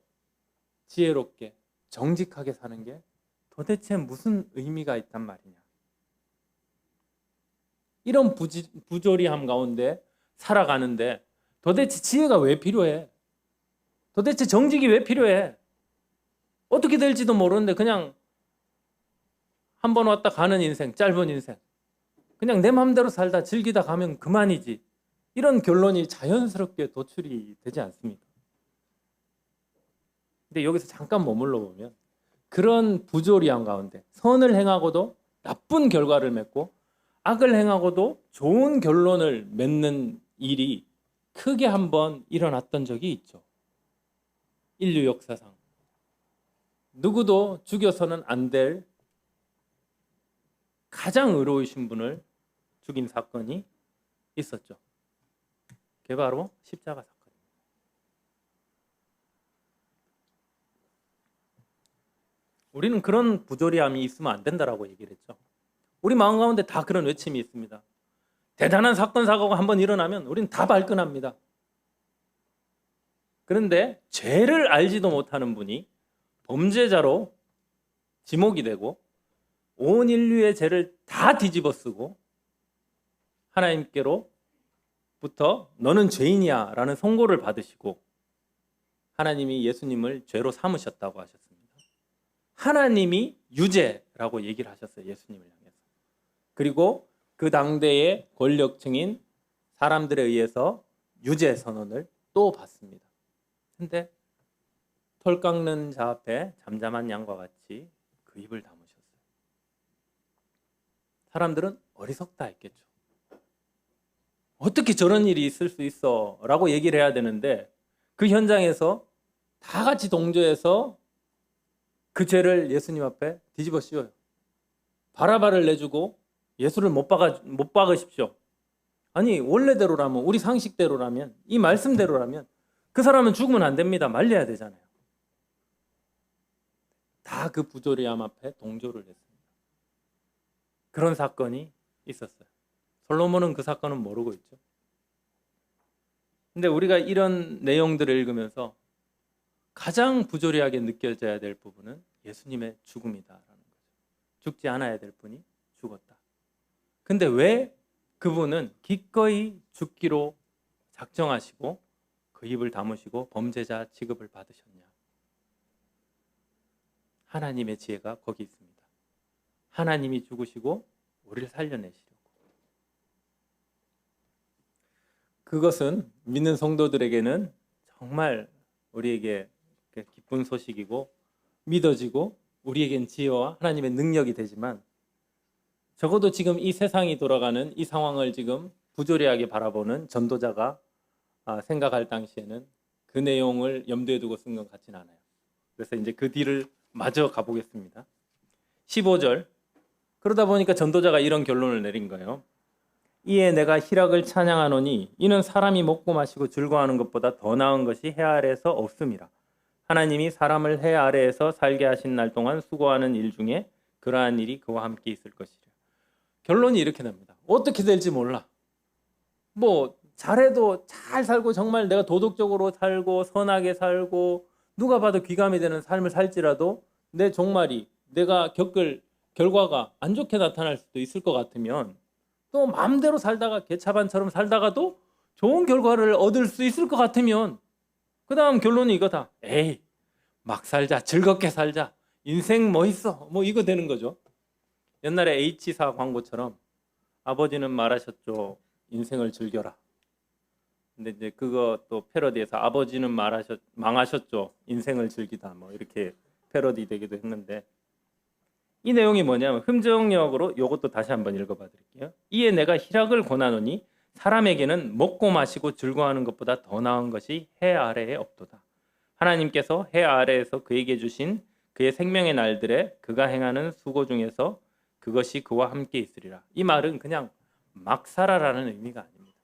[SPEAKER 1] 지혜롭게 정직하게 사는 게 도대체 무슨 의미가 있단 말이냐. 이런 부조리함 가운데 살아가는데 도대체 지혜가 왜 필요해? 도대체 정직이 왜 필요해? 어떻게 될지도 모르는데 그냥 한 번 왔다 가는 인생, 짧은 인생. 그냥 내 마음대로 살다 즐기다 가면 그만이지. 이런 결론이 자연스럽게 도출이 되지 않습니까? 근데 여기서 잠깐 머물러 보면 그런 부조리함 가운데 선을 행하고도 나쁜 결과를 맺고 악을 행하고도 좋은 결론을 맺는 일이 크게 한번 일어났던 적이 있죠. 인류 역사상. 누구도 죽여서는 안 될 가장 의로우신 분을 죽인 사건이 있었죠. 그게 바로 십자가 사건입니다. 우리는 그런 부조리함이 있으면 안 된다라고 얘기를 했죠. 우리 마음 가운데 다 그런 외침이 있습니다. 대단한 사건 사고가 한번 일어나면 우리는 다 발끈합니다. 그런데 죄를 알지도 못하는 분이 범죄자로 지목이 되고 온 인류의 죄를 다 뒤집어 쓰고 하나님께로부터 너는 죄인이야 라는 선고를 받으시고 하나님이 예수님을 죄로 삼으셨다고 하셨습니다. 하나님이 유죄라고 얘기를 하셨어요. 예수님을 향해서. 그리고 그 당대의 권력층인 사람들에 의해서 유죄 선언을 또 받습니다. 근데 털 깎는 자 앞에 잠잠한 양과 같이 그 입을 다무셨어요. 사람들은 어리석다 했겠죠. 어떻게 저런 일이 있을 수 있어? 라고 얘기를 해야 되는데 그 현장에서 다 같이 동조해서 그 죄를 예수님 앞에 뒤집어 씌워요. 바라바를 내주고 예수를 못 박으십시오. 아니 원래대로라면 우리 상식대로라면 이 말씀대로라면 그 사람은 죽으면 안 됩니다. 말려야 되잖아요. 다 그 부조리함 앞에 동조를 했습니다. 그런 사건이 있었어요. 솔로몬은 그 사건은 모르고 있죠. 근데 우리가 이런 내용들을 읽으면서 가장 부조리하게 느껴져야 될 부분은 예수님의 죽음이다라는 거죠. 죽지 않아야 될 분이 죽었다. 근데 왜 그분은 기꺼이 죽기로 작정하시고 그 입을 다무시고 범죄자 취급을 받으셨냐? 하나님의 지혜가 거기 있습니다. 하나님이 죽으시고 우리를 살려내시려고. 그것은 믿는 성도들에게는 정말 우리에게 기쁜 소식이고 믿어지고 우리에겐 지혜와 하나님의 능력이 되지만 적어도 지금 이 세상이 돌아가는 이 상황을 지금 부조리하게 바라보는 전도자가 생각할 당시에는 그 내용을 염두에 두고 쓴 것 같지는 않아요. 그래서 이제 그 뒤를 마저 가보겠습니다. 15절. 그러다 보니까 전도자가 이런 결론을 내린 거예요. 이에 내가 희락을 찬양하노니 이는 사람이 먹고 마시고 즐거워하는 것보다 더 나은 것이 해 아래에서 없음이라. 하나님이 사람을 해 아래에서 살게 하신 날 동안 수고하는 일 중에 그러한 일이 그와 함께 있을 것이라. 결론이 이렇게 납니다. 어떻게 될지 몰라. 뭐 잘해도 잘 살고 정말 내가 도덕적으로 살고 선하게 살고 누가 봐도 귀감이 되는 삶을 살지라도 내 종말이 내가 겪을 결과가 안 좋게 나타날 수도 있을 것 같으면 또 마음대로 살다가 개차반처럼 살다가도 좋은 결과를 얻을 수 있을 것 같으면 그 다음 결론이 이거다. 에이 막 살자, 즐겁게 살자, 인생 뭐 있어, 뭐 이거 되는 거죠. 옛날에 H사 광고처럼 아버지는 말하셨죠, 인생을 즐겨라. 근데 이제 그거 또 패러디해서 아버지는 망하셨죠, 인생을 즐기다, 뭐 이렇게 패러디 되기도 했는데 이 내용이 뭐냐면 흠정역으로 이것도 다시 한번 읽어봐 드릴게요. 이에 내가 희락을 권하노니 사람에게는 먹고 마시고 즐거워하는 것보다 더 나은 것이 해 아래에 없도다. 하나님께서 해 아래에서 그에게 주신 그의 생명의 날들에 그가 행하는 수고 중에서 그것이 그와 함께 있으리라. 이 말은 그냥 막 살아라는 의미가 아닙니다.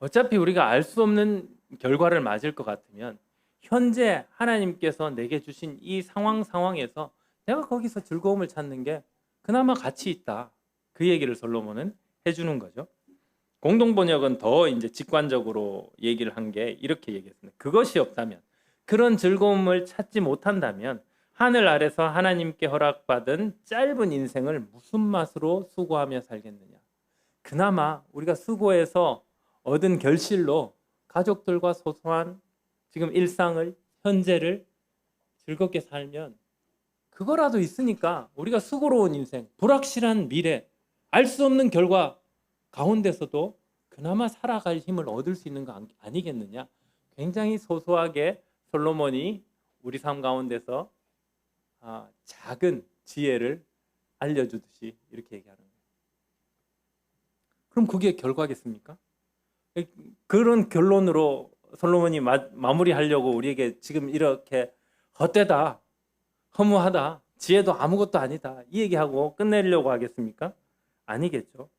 [SPEAKER 1] 어차피 우리가 알 수 없는 결과를 맞을 것 같으면 현재 하나님께서 내게 주신 이 상황에서 내가 거기서 즐거움을 찾는 게 그나마 가치 있다. 그 얘기를 솔로몬은 해주는 거죠. 공동번역은 더 이제 직관적으로 얘기를 한 게 이렇게 얘기했습니다. 그것이 없다면, 그런 즐거움을 찾지 못한다면 하늘 아래서 하나님께 허락받은 짧은 인생을 무슨 맛으로 수고하며 살겠느냐. 그나마 우리가 수고해서 얻은 결실로 가족들과 소소한 지금 일상을, 현재를 즐겁게 살면 그거라도 있으니까 우리가 수고로운 인생, 불확실한 미래, 알 수 없는 결과 가운데서도 그나마 살아갈 힘을 얻을 수 있는 거 아니겠느냐. 굉장히 소소하게 솔로몬이 우리 삶 가운데서 작은 지혜를 알려주듯이 이렇게 얘기하는 거예요. 그럼 그게 결과겠습니까? 그런 결론으로 솔로몬이 마무리하려고 우리에게 지금 이렇게 헛되다, 허무하다, 지혜도 아무것도 아니다 이 얘기하고 끝내려고 하겠습니까? 아니겠죠.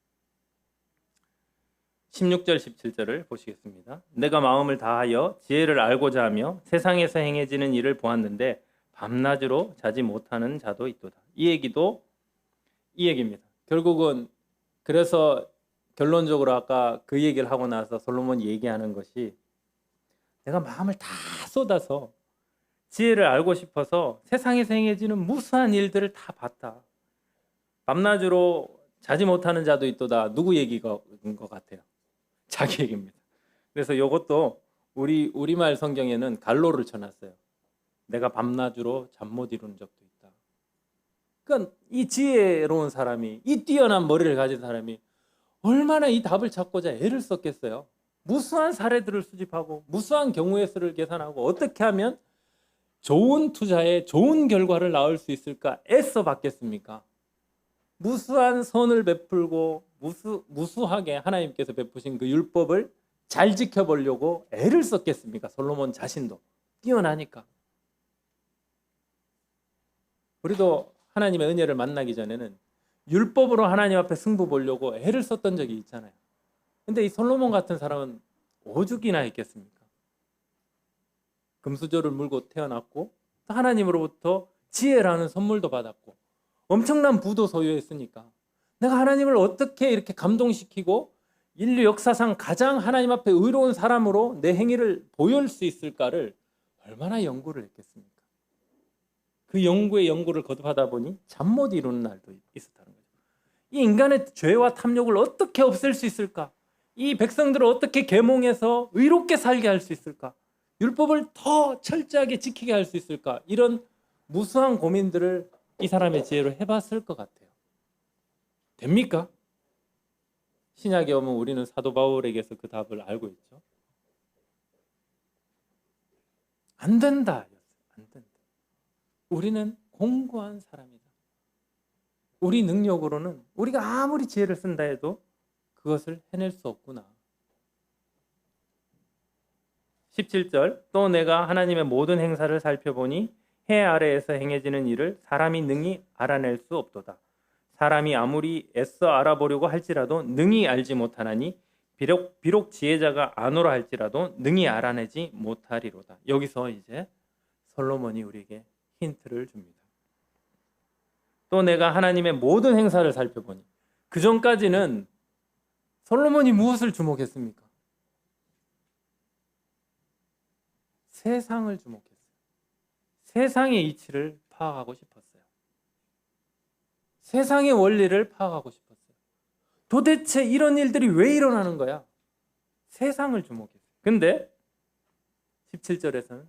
[SPEAKER 1] 16절 17절을 보시겠습니다. 내가 마음을 다하여 지혜를 알고자 하며 세상에서 행해지는 일을 보았는데 밤낮으로 자지 못하는 자도 있도다. 이 얘기도 이 얘기입니다. 결국은 그래서 결론적으로 아까 그 얘기를 하고 나서 솔로몬이 얘기하는 것이 내가 마음을 다 쏟아서 지혜를 알고 싶어서 세상에서 행해지는 무수한 일들을 다 봤다. 밤낮으로 자지 못하는 자도 있도다. 누구 얘기가 것 같아요? 자기 얘기입니다. 그래서 이것도 우리말 성경에는 갈로를 쳐놨어요. 내가 밤낮으로 잠 못 이루는 적도 있다. 그러니까 이 지혜로운 사람이, 이 뛰어난 머리를 가진 사람이 얼마나 이 답을 찾고자 애를 썼겠어요. 무수한 사례들을 수집하고 무수한 경우의 수를 계산하고 어떻게 하면 좋은 투자에 좋은 결과를 낳을 수 있을까 애써 봤겠습니까? 무수한 선을 베풀고 무수하게 하나님께서 베푸신 그 율법을 잘 지켜보려고 애를 썼겠습니까? 솔로몬 자신도 뛰어나니까. 우리도 하나님의 은혜를 만나기 전에는 율법으로 하나님 앞에 승부 보려고 애를 썼던 적이 있잖아요. 근데 이 솔로몬 같은 사람은 오죽이나 했겠습니까? 금수저를 물고 태어났고 또 하나님으로부터 지혜라는 선물도 받았고 엄청난 부도 소유했으니까 내가 하나님을 어떻게 이렇게 감동시키고 인류 역사상 가장 하나님 앞에 의로운 사람으로 내 행위를 보일 수 있을까를 얼마나 연구를 했겠습니까? 그 연구를 거듭하다 보니 잠 못 이루는 날도 있었다는 거죠. 이 인간의 죄와 탐욕을 어떻게 없앨 수 있을까? 이 백성들을 어떻게 계몽해서 의롭게 살게 할 수 있을까? 율법을 더 철저하게 지키게 할 수 있을까? 이런 무수한 고민들을 이 사람의 지혜로 해봤을 것 같아요. 됩니까? 신약에 오면 우리는 사도 바울에게서 그 답을 알고 있죠. 안 된다. 안 된다. 우리는 공고한 사람이다. 우리 능력으로는 우리가 아무리 지혜를 쓴다 해도 그것을 해낼 수 없구나. 17절 또 내가 하나님의 모든 행사를 살펴보니 해 아래에서 행해지는 일을 사람이 능히 알아낼 수 없도다. 사람이 아무리 애써 알아보려고 할지라도 능히 알지 못하나니 비록 지혜자가 아노라 할지라도 능히 알아내지 못하리로다. 여기서 이제 솔로몬이 우리에게 힌트를 줍니다. 또 내가 하나님의 모든 행사를 살펴보니 그 전까지는 솔로몬이 무엇을 주목했습니까? 세상을 주목했어요. 세상의 이치를 파악하고 싶었어요. 세상의 원리를 파악하고 싶었어요. 도대체 이런 일들이 왜 일어나는 거야? 세상을 주목했어요. 근데 17절에서는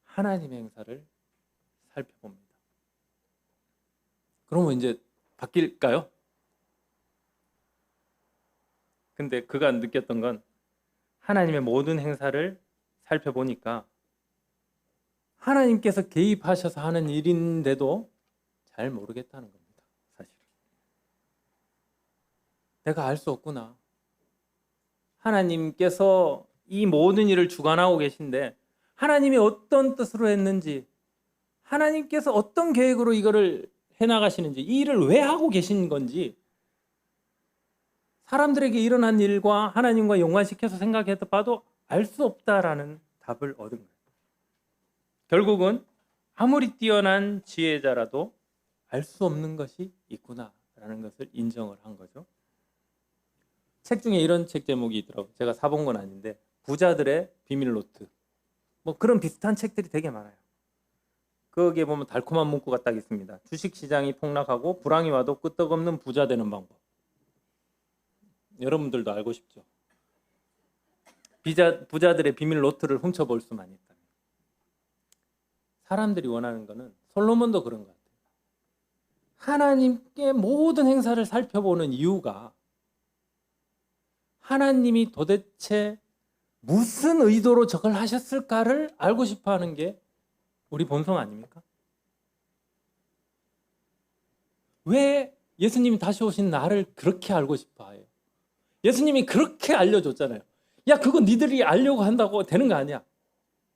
[SPEAKER 1] 하나님의 행사를 살펴봅니다. 그러면 이제 바뀔까요? 근데 그가 느꼈던 건 하나님의 모든 행사를 살펴보니까 하나님께서 개입하셔서 하는 일인데도 잘 모르겠다는 겁니다. 사실 내가 알 수 없구나. 하나님께서 이 모든 일을 주관하고 계신데 하나님이 어떤 뜻으로 했는지, 하나님께서 어떤 계획으로 이거를 해나가시는지, 이 일을 왜 하고 계신 건지 사람들에게 일어난 일과 하나님과 연관시켜서 생각해도 봐도 알 수 없다라는 답을 얻은 거예요. 결국은 아무리 뛰어난 지혜자라도 알 수 없는 것이 있구나라는 것을 인정을 한 거죠. 책 중에 이런 책 제목이 있더라고요. 제가 사본 건 아닌데 부자들의 비밀 노트, 뭐 그런 비슷한 책들이 되게 많아요. 거기에 보면 달콤한 문구가 딱 있습니다. 주식시장이 폭락하고 불황이 와도 끄떡없는 부자 되는 방법. 여러분들도 알고 싶죠? 부자들의 비밀 노트를 훔쳐볼 수만 있다면. 사람들이 원하는 거는, 솔로몬도 그런 것 같아요. 하나님께 모든 행사를 살펴보는 이유가 하나님이 도대체 무슨 의도로 저걸 하셨을까를 알고 싶어 하는 게 우리 본성 아닙니까? 왜 예수님이 다시 오신 나를 그렇게 알고 싶어 해요? 예수님이 그렇게 알려줬잖아요. 야, 그거 니들이 알려고 한다고 되는 거 아니야.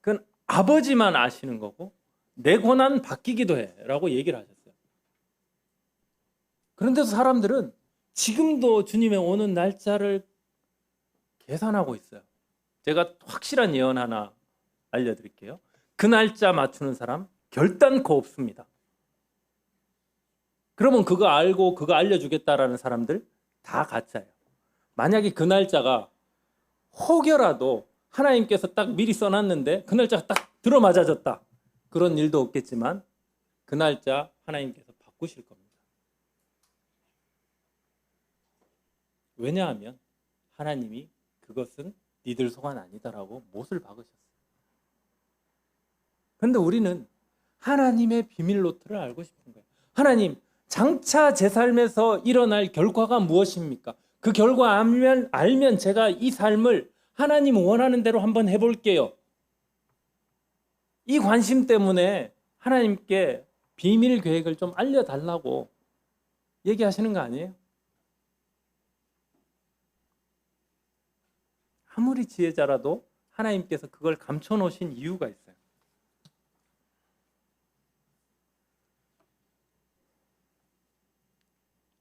[SPEAKER 1] 그건 아버지만 아시는 거고 내 권한 바뀌기도 해 라고 얘기를 하셨어요. 그런데도 사람들은 지금도 주님의 오는 날짜를 계산하고 있어요. 제가 확실한 예언 하나 알려드릴게요. 그 날짜 맞추는 사람 결단코 없습니다. 그러면 그거 알고 그거 알려주겠다라는 사람들 다 가짜예요. 만약에 그 날짜가 혹여라도 하나님께서 딱 미리 써놨는데 그 날짜가 딱 들어맞아졌다. 그런 일도 없겠지만 그 날짜 하나님께서 바꾸실 겁니다. 왜냐하면 하나님이 그것은 니들 소관 아니다라고 못을 박으셨어요. 그런데 우리는 하나님의 비밀 노트를 알고 싶은 거예요. 하나님, 장차 제 삶에서 일어날 결과가 무엇입니까? 그 결과 알면 제가 이 삶을 하나님 원하는 대로 한번 해볼게요. 이 관심 때문에 하나님께 비밀 계획을 좀 알려달라고 얘기하시는 거 아니에요? 아무리 지혜자라도 하나님께서 그걸 감춰놓으신 이유가 있어요.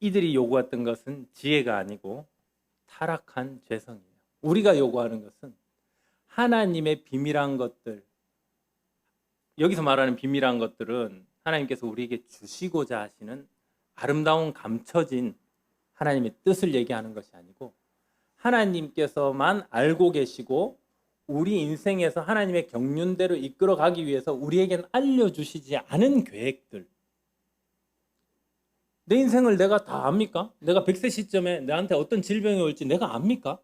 [SPEAKER 1] 이들이 요구했던 것은 지혜가 아니고 타락한 죄성이에요. 우리가 요구하는 것은 하나님의 비밀한 것들, 여기서 말하는 비밀한 것들은 하나님께서 우리에게 주시고자 하시는 아름다운 감춰진 하나님의 뜻을 얘기하는 것이 아니고 하나님께서만 알고 계시고 우리 인생에서 하나님의 경륜대로 이끌어가기 위해서 우리에게는 알려주시지 않은 계획들. 내 인생을 내가 다 압니까? 내가 100세 시점에 나한테 어떤 질병이 올지 내가 압니까?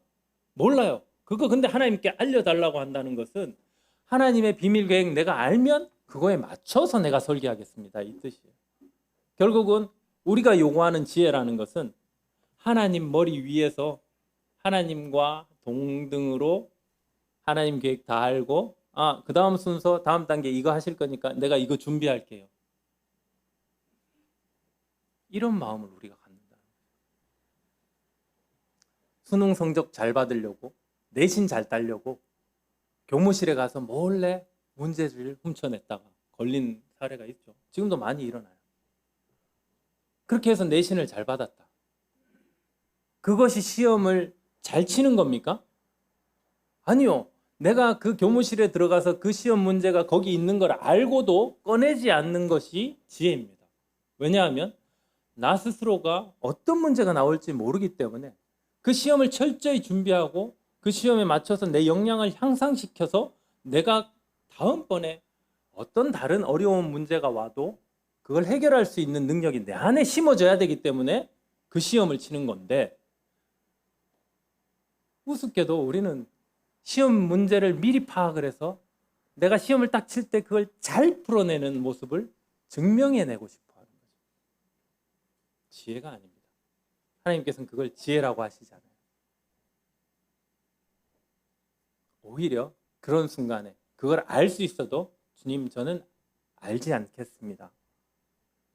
[SPEAKER 1] 몰라요. 그거 근데 하나님께 알려달라고 한다는 것은 하나님의 비밀 계획 내가 알면 그거에 맞춰서 내가 설계하겠습니다. 이 뜻이에요. 결국은 우리가 요구하는 지혜라는 것은 하나님 머리 위에서 하나님과 동등으로 하나님 계획 다 알고 그 다음 순서 다음 단계 이거 하실 거니까 내가 이거 준비할게요. 이런 마음을 우리가 갖는다. 수능 성적 잘 받으려고 내신 잘 따려고 교무실에 가서 몰래 문제지를 훔쳐냈다가 걸린 사례가 있죠. 지금도 많이 일어나요. 그렇게 해서 내신을 잘 받았다. 그것이 시험을 잘 치는 겁니까? 아니요. 내가 그 교무실에 들어가서 그 시험 문제가 거기 있는 걸 알고도 꺼내지 않는 것이 지혜입니다. 왜냐하면 나 스스로가 어떤 문제가 나올지 모르기 때문에 그 시험을 철저히 준비하고 그 시험에 맞춰서 내 역량을 향상시켜서 내가 다음번에 어떤 다른 어려운 문제가 와도 그걸 해결할 수 있는 능력이 내 안에 심어져야 되기 때문에 그 시험을 치는 건데 우습게도 우리는 시험 문제를 미리 파악을 해서 내가 시험을 딱 칠 때 그걸 잘 풀어내는 모습을 증명해내고 싶어 하는 거죠. 지혜가 아닙니다. 하나님께서는 그걸 지혜라고 하시잖아요. 오히려 그런 순간에 그걸 알 수 있어도 주님 저는 알지 않겠습니다.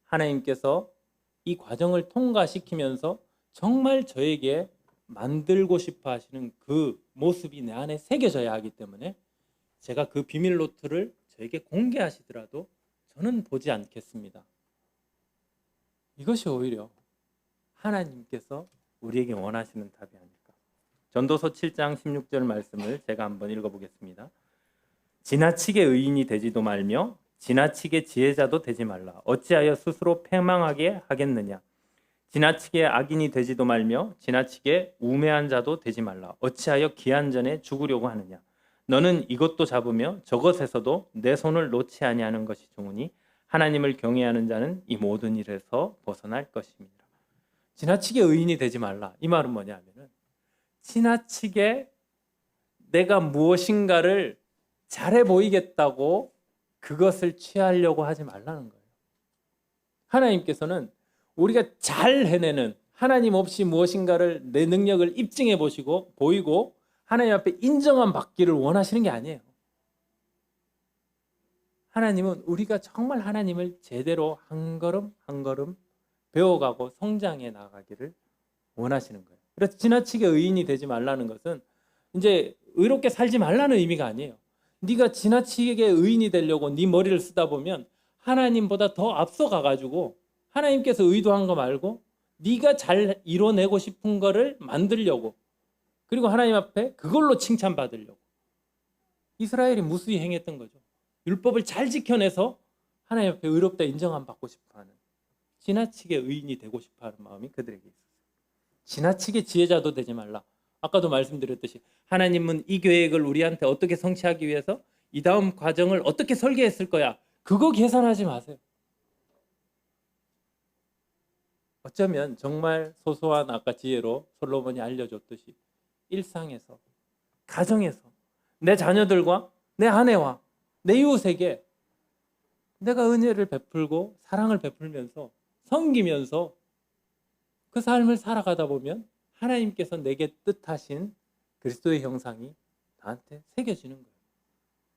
[SPEAKER 1] 하나님께서 이 과정을 통과시키면서 정말 저에게 만들고 싶어 하시는 그 모습이 내 안에 새겨져야 하기 때문에 제가 그 비밀 노트를 저에게 공개하시더라도 저는 보지 않겠습니다. 이것이 오히려 하나님께서 우리에게 원하시는 답이 아닐까. 전도서 7장 16절 말씀을 제가 한번 읽어보겠습니다. 지나치게 의인이 되지도 말며 지나치게 지혜자도 되지 말라. 어찌하여 스스로 패망하게 하겠느냐. 지나치게 악인이 되지도 말며 지나치게 우매한 자도 되지 말라. 어찌하여 기한 전에 죽으려고 하느냐. 너는 이것도 잡으며 저것에서도 내 손을 놓지 아니하는 것이 좋으니 하나님을 경외하는 자는 이 모든 일에서 벗어날 것입니다. 지나치게 의인이 되지 말라. 이 말은 뭐냐면은 지나치게 내가 무엇인가를 잘해 보이겠다고 그것을 취하려고 하지 말라는 거예요. 하나님께서는 우리가 잘 해내는 하나님 없이 무엇인가를 내 능력을 입증해 보이고 하나님 앞에 인정함 받기를 원하시는 게 아니에요. 하나님은 우리가 정말 하나님을 제대로 한 걸음 한 걸음 배워가고 성장해 나가기를 원하시는 거예요. 그래서 지나치게 의인이 되지 말라는 것은 이제 의롭게 살지 말라는 의미가 아니에요. 네가 지나치게 의인이 되려고 네 머리를 쓰다 보면 하나님보다 더 앞서가 가지고 하나님께서 의도한 거 말고 네가 잘 이뤄내고 싶은 거를 만들려고, 그리고 하나님 앞에 그걸로 칭찬받으려고 이스라엘이 무수히 행했던 거죠. 율법을 잘 지켜내서 하나님 앞에 의롭다 인정함 받고 싶어하는, 지나치게 의인이 되고 싶어하는 마음이 그들에게 있었어요. 지나치게 지혜자도 되지 말라. 아까도 말씀드렸듯이 하나님은 이 계획을 우리한테 어떻게 성취하기 위해서 이 다음 과정을 어떻게 설계했을 거야, 그거 계산하지 마세요. 어쩌면 정말 소소한 아까 지혜로 솔로몬이 알려줬듯이 일상에서, 가정에서, 내 자녀들과 내 아내와 내 이웃에게 내가 은혜를 베풀고 사랑을 베풀면서 섬기면서 그 삶을 살아가다 보면 하나님께서 내게 뜻하신 그리스도의 형상이 나한테 새겨지는 거예요.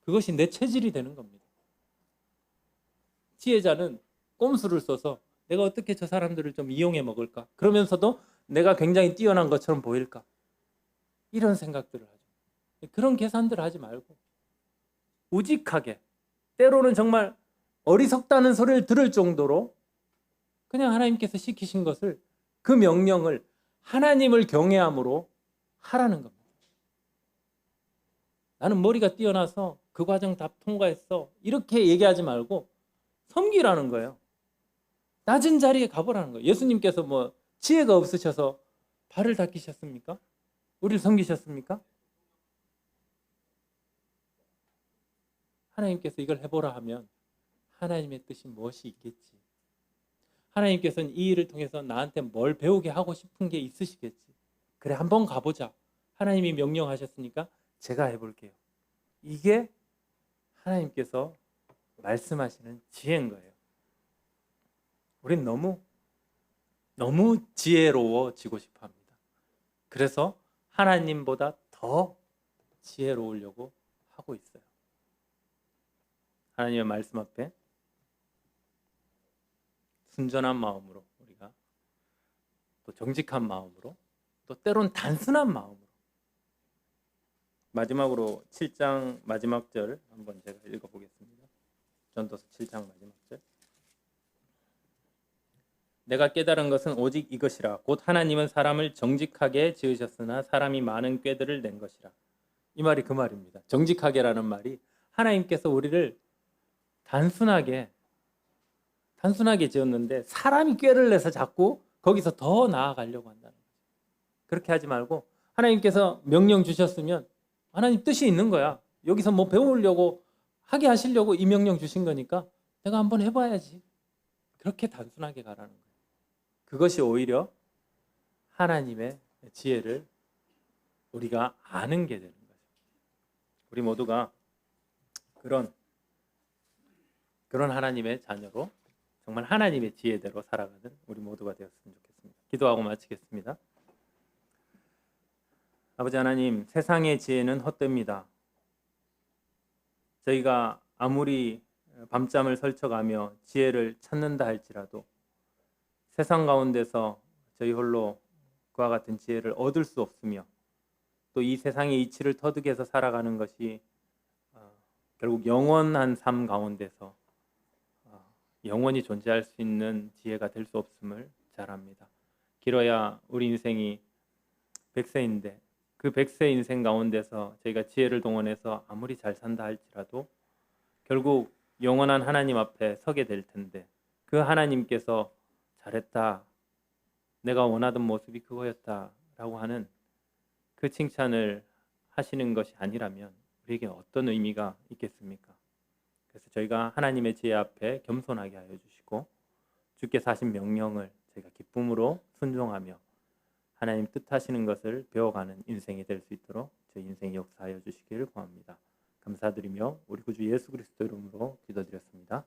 [SPEAKER 1] 그것이 내 체질이 되는 겁니다. 지혜자는 꼼수를 써서 내가 어떻게 저 사람들을 좀 이용해 먹을까? 그러면서도 내가 굉장히 뛰어난 것처럼 보일까? 이런 생각들을 하죠. 그런 계산들을 하지 말고 우직하게, 때로는 정말 어리석다는 소리를 들을 정도로 그냥 하나님께서 시키신 것을, 그 명령을 하나님을 경외함으로 하라는 겁니다. 나는 머리가 뛰어나서 그 과정 다 통과했어, 이렇게 얘기하지 말고 섬기라는 거예요. 낮은 자리에 가보라는 거예요. 예수님께서 뭐 지혜가 없으셔서 발을 닦이셨습니까? 우리를 섬기셨습니까? 하나님께서 이걸 해보라 하면 하나님의 뜻이 무엇이 있겠지. 하나님께서는 이 일을 통해서 나한테 뭘 배우게 하고 싶은 게 있으시겠지. 그래, 한번 가보자. 하나님이 명령하셨으니까 제가 해볼게요. 이게 하나님께서 말씀하시는 지혜인 거예요. 우린 너무 지혜로워지고 싶어 합니다. 그래서 하나님보다 더 지혜로우려고 하고 있어요. 하나님의 말씀 앞에 순전한 마음으로, 우리가 또 정직한 마음으로, 또 때론 단순한 마음으로, 마지막으로 7장 마지막 절 한번 제가 읽어보겠습니다. 전도서 7장 마지막 절. 내가 깨달은 것은 오직 이것이라. 곧 하나님은 사람을 정직하게 지으셨으나 사람이 많은 꾀들을 낸 것이라. 이 말이 그 말입니다. 정직하게라는 말이 하나님께서 우리를 단순하게 지었는데 사람이 꾀를 내서 자꾸 거기서 더 나아가려고 한다는 거죠. 그렇게 하지 말고 하나님께서 명령 주셨으면 하나님 뜻이 있는 거야. 여기서 뭐 배우려고 하게 하시려고 이 명령 주신 거니까 내가 한번 해봐야지. 그렇게 단순하게 가라는 거예요. 그것이 오히려 하나님의 지혜를 우리가 아는 게 되는 거죠. 우리 모두가 그런 하나님의 자녀로 정말 하나님의 지혜대로 살아가는 우리 모두가 되었으면 좋겠습니다. 기도하고 마치겠습니다. 아버지 하나님, 세상의 지혜는 헛됩니다. 저희가 아무리 밤잠을 설쳐가며 지혜를 찾는다 할지라도 세상 가운데서 저희 홀로 그와 같은 지혜를 얻을 수 없으며, 또 이 세상의 이치를 터득해서 살아가는 것이 결국 영원한 삶 가운데서 영원히 존재할 수 있는 지혜가 될 수 없음을 잘 압니다. 길어야 우리 인생이 100세인데 그 100세 인생 가운데서 저희가 지혜를 동원해서 아무리 잘 산다 할지라도 결국 영원한 하나님 앞에 서게 될 텐데, 그 하나님께서 잘했다, 내가 원하던 모습이 그거였다 라고 하는 그 칭찬을 하시는 것이 아니라면 우리에게 어떤 의미가 있겠습니까? 그래서 저희가 하나님의 지혜 앞에 겸손하게 하여 주시고 주께서 하신 명령을 저희가 기쁨으로 순종하며 하나님 뜻하시는 것을 배워가는 인생이 될 수 있도록 저희 인생 역사하여 주시기를 구합니다. 감사드리며 우리 구주 예수 그리스도 이름으로 기도드렸습니다.